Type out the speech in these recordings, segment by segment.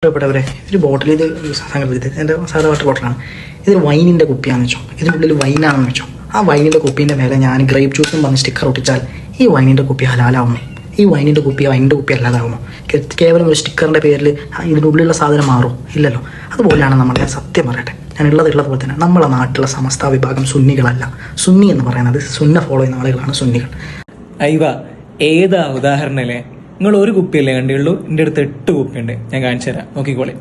ഇഷ്ടപ്പെട്ടവരെ ഒരു ബോട്ടിൽ ഇത് സങ്കല്പിച്ചത് എൻ്റെ സാധാ വാട്ടർ ബോട്ടിലാണ്. ഇതൊരു വൈനിൻ്റെ കുപ്പിയാണെന്ന് വെച്ചോ, ഇതിനുള്ളിൽ വൈനാണെന്ന് വെച്ചോ. ആ വൈനിൻ്റെ കുപ്പീൻ്റെ മേലെ ഞാൻ ഗ്രേപ്പ് ജ്യൂസും പറഞ്ഞ് സ്റ്റിക്കർ ഒട്ടിച്ചാൽ ഈ വൈനിൻ്റെ കുപ്പി ഹലാലാവുമോ? ഈ വൈനിൻ്റെ കുപ്പി അല്ലാതാവുമോ? കേവലം ഒരു സ്റ്റിക്കറിൻ്റെ പേരിൽ ഇതിൻ്റെ ഉള്ളിലുള്ള സാധനം മാറും? ഇല്ലല്ലോ. അതുപോലെയാണ് നമ്മളെ സത്യം പറയട്ടെ, ഉള്ളതുപോലെ തന്നെ നമ്മളെ നാട്ടിലുള്ള സമസ്ത വിഭാഗം സുന്നികളല്ല. സുന്നി എന്ന് പറയുന്നത് സുന്ന ഫോളോ ചെയ്യുന്ന ആളുകളാണ് സുന്നികൾ. അയ്യ ഏതാ ഉദാഹരണല്ലേ? നിങ്ങൾ ഒരു കുപ്പിയല്ലേ കണ്ടുള്ളൂ, എൻ്റെ അടുത്ത് 8 കുപ്പിയുണ്ട്. ഞാൻ കാണിച്ചു തരാം, നോക്കിക്കോളെ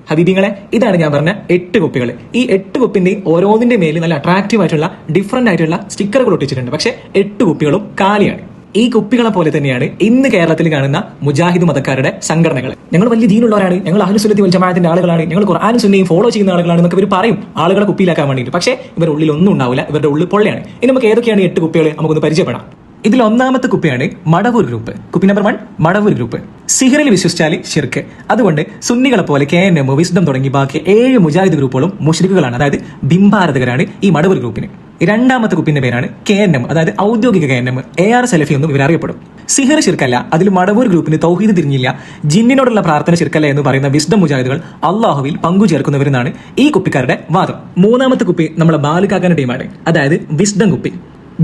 ഹബീബിങ്ങളെ. ഇതാണ് ഞാൻ പറഞ്ഞ 8 കുപ്പികൾ. ഈ 8 കുപ്പിന്റെ ഓരോന്നിന്റെ മേലിൽ നല്ല അട്രാക്റ്റീവ് ആയിട്ടുള്ള ഡിഫറെന്റ് ആയിട്ടുള്ള സ്റ്റിക്കറുകൾ ഒട്ടിച്ചിട്ടുണ്ട്. പക്ഷെ 8 കുപ്പികളും കാലിയാണ്. ഈ കുപ്പികളെ പോലെ തന്നെയാണ് ഇന്ന് കേരളത്തിൽ കാണുന്ന മുജാഹിദ് മതക്കാരുടെ സംഘടനകൾ. ഞങ്ങൾ വലിയ ദീനുള്ളവരാണ്, ഞങ്ങൾ അഹ്ലു സുന്നത്തി വൽ ജമാഅത്തിന്റെ ആളുകളാണ്, ഞങ്ങൾ ഖുർആനും സുന്നയും ഫോളോ ചെയ്യുന്ന ആളുകളാണ് എന്നൊക്കെ ഇവർ പറയും ആളുകളെ കുപ്പിയിലാക്കാൻ വേണ്ടിയിട്ട്. പക്ഷേ ഇവരുടെ ഉള്ളിൽ ഒന്നും ഉണ്ടാവില്ല, ഇവരുടെ ഉള്ളിൽ പൊള്ളയാണ്. ഇനി നമുക്ക് ഏതൊക്കെയാണ് 8 കുപ്പികൾ നമുക്കൊന്ന് പരിചയപ്പെടാം. ഇതിൽ ഒന്നാമത്തെ കുപ്പിയാണ് മടവൂർ ഗ്രൂപ്പ്. കുപ്പി നമ്പർ 1 മടവൂർ ഗ്രൂപ്പ്. സിഹറിൽ വിശ്വസിച്ചാൽ ശിർക്ക്. അതുകൊണ്ട് സുന്നികളെ പോലെ KNM, വിസ്ഡം തുടങ്ങി ബാക്കി 7 മുജാഹിദ് ഗ്രൂപ്പുകളും മുശ്രിക്കുകളാണ്, അതായത് ബിംബാരാധകരാണ് ഈ മടവൂർ ഗ്രൂപ്പിന്. രണ്ടാമത്തെ കുപ്പിന്റെ പേരാണ് KNM, അതായത് ഔദ്യോഗിക KNM, AR സലഫി എന്നും ഇവർ അറിയപ്പെടും. സിഹർ ശിർക്കല്ല, അതിൽ മടവൂർ ഗ്രൂപ്പിന് തൗഹീദ് തിരിഞ്ഞില്ല, ജിന്നിനോടുള്ള പ്രാർത്ഥന ശിർക്കല്ല എന്ന് പറയുന്ന വിസ്ഡം മുജാഹിദുകൾ അള്ളാഹുവിൽ പങ്കു ചേർക്കുന്നവരെന്നാണ് ഈ കുപ്പിക്കാരുടെ വാദം. മൂന്നാമത്തെ കുപ്പി നമ്മളെ ബാലുക്കാക്കാന്റെ ടീമാണ്, അതായത് വിസ്ഡം കുപ്പി.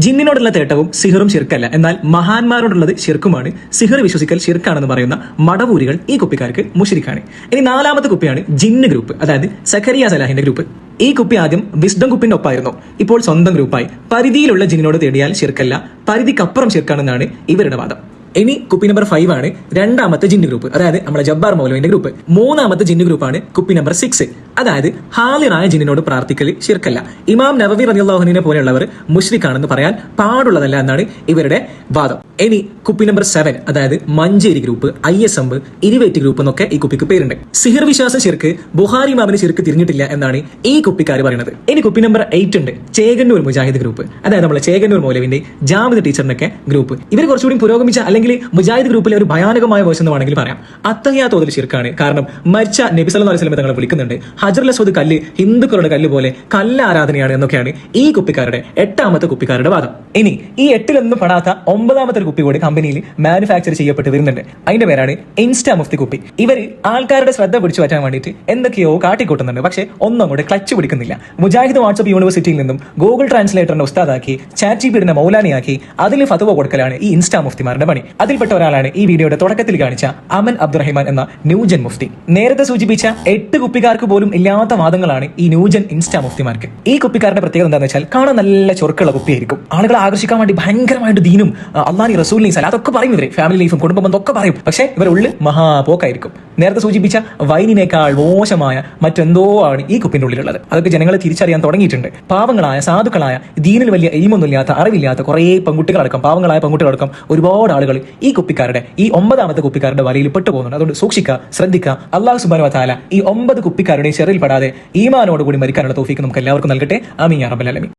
ജിന്നിനോടുള്ള തേട്ടവും സിഹറും ശിർക്കല്ല, എന്നാൽ മഹാന്മാരോടുള്ളത് ശിർക്കുമാണ്. സിഹർ വിശ്വസിക്കൽ ശിർക്കാണെന്ന് പറയുന്ന മടവൂരികൾ ഈ കുപ്പിക്കാർക്ക് മുശ്രിക്കാണ്. ഇനി നാലാമത്തെ കുപ്പിയാണ് ജിന്ന് ഗ്രൂപ്പ്, അതായത് സഖറിയ സലാഹിന്റെ ഗ്രൂപ്പ്. ഈ കുപ്പി ആദ്യം വിസ്ഡം കുപ്പിന്റെ ഒപ്പായിരുന്നു, ഇപ്പോൾ സ്വന്തം ഗ്രൂപ്പായി. പരിധിയിലുള്ള ജിന്നിനോട് തേടിയാൽ ശിർക്കല്ല, പരിധിക്കപ്പുറം ശിർക്കാണെന്നാണ് ഇവരുടെ വാദം. ഇനി കുപ്പി നമ്പർ 5 ആണ് രണ്ടാമത്തെ ജിന്ന് ഗ്രൂപ്പ്, അതായത് നമ്മുടെ ജബ്ബാർ മൗലവിന്റെ ഗ്രൂപ്പ്. മൂന്നാമത്തെ ജിന്ന് ഗ്രൂപ്പാണ് കുപ്പി നമ്പർ 6, അതായത് ഹാലിറായ ജിന്നിനോട് പ്രാർത്ഥിക്കൽ ശിർക്കല്ല. ഇമാം നവവി റളിയല്ലാഹു അൻഹുവിനെ പോലെയുള്ളവർ മുശ്രിക്കാണെന്ന് പറയാൻ പാടുള്ളതല്ല എന്നാണ് ഇവരുടെ വാദം. ഇനി കുപ്പി നമ്പർ 7, അതായത് മഞ്ചേരി ഗ്രൂപ്പ്, ISM, ഇരിവേറ്റ് ഗ്രൂപ്പ് എന്നൊക്കെ ഈ കുപ്പിക്ക് പേരുണ്ട്. സിഹിർ വിശ്വാസം ശിർക്ക്, ബുഹാരി ഇമാമിന് ശിർക്ക് തിരിഞ്ഞിട്ടില്ല എന്നാണ് ഈ കുപ്പിക്കാർ പറയുന്നത്. ഇനി കുപ്പി നമ്പർ 8 ഉണ്ട്, ചേകന്നൂർ മുജാഹിദ് ഗ്രൂപ്പ്, അതായത് നമ്മളെ ചേകന്നൂർ മൗലവിന്റെ ജാമിദ് ടീച്ചറിനൊക്കെ ഗ്രൂപ്പ്. ഇവർ കുറച്ചുകൂടി പുരോഗമിച്ച അല്ലെങ്കിൽ മുജാഹിദ് ഗ്രൂപ്പിലെ ഒരു ഭയാനകമായ വേഴ്സ് എന്ന് വേണമെങ്കിൽ പറയാം. അത്തഹിയാ തോതിൽ ശിർക്കാണ്. കാരണം മരിച്ച നബി സല്ലല്ലാഹു അലൈഹി വസല്ലം തങ്ങളെ വിളിക്കുന്നുണ്ട്. ഹജറുൽ അസ്വദ് കല്ല് ഹിന്ദുക്കളുടെ കല്ല് പോലെ കല്ല് ആരാധനയാണ് എന്നൊക്കെയാണ് ഈ കുപ്പിക്കാരുടെ 8ാമത്തെ കുപ്പിക്കാരുടെ വാദം. ഇനി ഈ 8ലൊന്നും പെടാത്ത 9ാമത്തെ കുപ്പി കൂടി കമ്പനിയിൽ മാനുഫാക്ചർ ചെയ്യപ്പെട്ട് വരുന്നുണ്ട്. അതിന്റെ പേരാണ് ഇൻസ്റ്റാ മുഫ്തി കുപ്പി. ഇവര് ആൾക്കാരുടെ ശ്രദ്ധ പിടിച്ചു പറ്റാൻ വേണ്ടിയിട്ട് എന്തൊക്കെയോ കാട്ടിക്കൂട്ടുന്നുണ്ട്, പക്ഷേ ഒന്നും കൂടെ ക്ലച്ച് പിടിക്കുന്നില്ല. മുജാഹിദ് വാട്സ്ആപ്പ് യൂണിവേഴ്സിറ്റിയിൽ നിന്നും ഗൂഗിൾ ട്രാൻസ്ലേറ്ററിന്റെ ഉസ്താദാക്കി, ചാറ്റ് ജിപിടിയുടെ മൗലാനിയാക്കി അതിൽ ഫത്വ കൊടുക്കലാണ് ഈ ഇൻസ്റ്റാ മുഫ്തിമാരുടെ പണി. അതിൽപ്പെട്ട ഒരാളാണ് ഈ വീഡിയോയുടെ തുടക്കത്തിൽ കാണിച്ച അമൻ അബ്ദുറഹിമാൻ എന്ന ന്യൂജൻ മുഫ്തി. നേരത്തെ സൂചിപ്പിച്ച 8 കുപ്പിക്കാർക്ക് പോലും ഇല്ലാത്ത വാദങ്ങളാണ് ഈ ന്യൂജൻ ഇൻസ്റ്റാ മുഫ്തിമാർക്ക്. ഈ കുപ്പിക്കാരുടെ പ്രത്യേകത എന്താണെന്ന് വെച്ചാൽ കാണാൻ നല്ല ചൊറുക്കുള്ള കുപ്പിയായിരിക്കും. ആളുകളെ ആകർഷിക്കാൻ വേണ്ടി ഭയങ്കരമായിട്ട് ദീനും അള്ളാഹി റസൂലിനെയും അതൊക്കെ പറയും. ഇവര് ഫാമിലി ലൈഫും കുടുംബ ബന്ധം ഒക്കെ പറയും. പക്ഷേ ഇവരുള്ളിൽ മഹാപോക്കായിരിക്കും. നേരത്തെ സൂചിപ്പിച്ച വൈനിനേക്കാൾ മോശമായ മറ്റെന്തോ ആണ് ഈ കുപ്പിന്റെ ഉള്ളിലുള്ളത്. അതൊക്കെ ജനങ്ങളെ തിരിച്ചറിയാൻ തുടങ്ങിയിട്ടുണ്ട്. പാവങ്ങളായ സാധുക്കളായ ദീനിൽ വലിയ എയിമൊന്നുമില്ലാത്ത അറിവില്ലാത്ത കുറേ പെൺകുട്ടികളടക്കം, പാവങ്ങളായ പെൺകുട്ടികളടക്കം ഒരുപാട് ആളുകൾ ഈ കുപ്പിക്കാരുടെ ഈ 9ാമത്തെ കുപ്പിക്കാരുടെ വലയിൽ പെട്ടുപോകുന്നുണ്ട്. അതുകൊണ്ട് സൂക്ഷിക്കുക, ശ്രദ്ധിക്കുക. അല്ലാഹു സുബ്ഹാനഹു വ തആല ഈ 9 കുപ്പിക്കാരുടെയും ഷെറിൽ പെടാതെ ഈമാനോടുകൂടി മരിക്കാനുള്ള തൗഫീക്ക് നമുക്ക് എല്ലാവർക്കും നൽകട്ടെ. ആമീൻ യാ റബ്ബൽ ആലമീൻ.